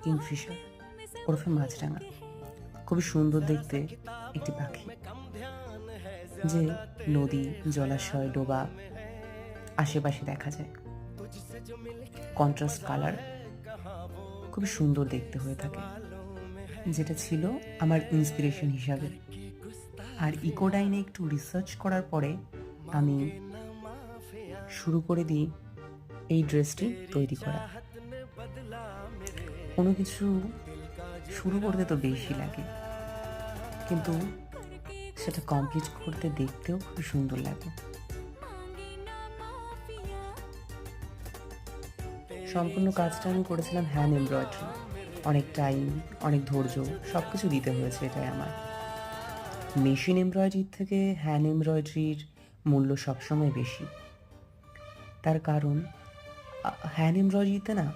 Kingfisher ওরফে মাছরাঙা। খুবই সুন্দর দেখতে একটি পাখি, যে নদী, জলাশয়, ডোবা আশেপাশে দেখা যায়। কন্ট্রাস্ট কালার খুবই সুন্দর দেখতে হয়ে থাকে, যেটা ছিল আমার ইন্সপিরেশন হিসাবে। আর ইকোডাইনে একটু রিসার্চ করার পরে আমি শুরু করে দিই এই ড্রেসটি তৈরি করা। কোনো কিছু শুরু করতে তো বেশি লাগে, কিন্তু সেটা কমপ্লিট করতে দেখতেও খুব সুন্দর লাগে। সম্পূর্ণ কাজটা আমি করেছিলাম হ্যান্ড এমব্রয়ডারি। অনেক টাইম, অনেক ধৈর্য সব কিছু দিতে হয়েছে এটাই আমার। মেশিন এমব্রয়ডারির থেকে হ্যান্ড এমব্রয়ডারির মূল্য সবসময় বেশি। তার কারণ হ্যান্ড এমব্রয়ডারিতে না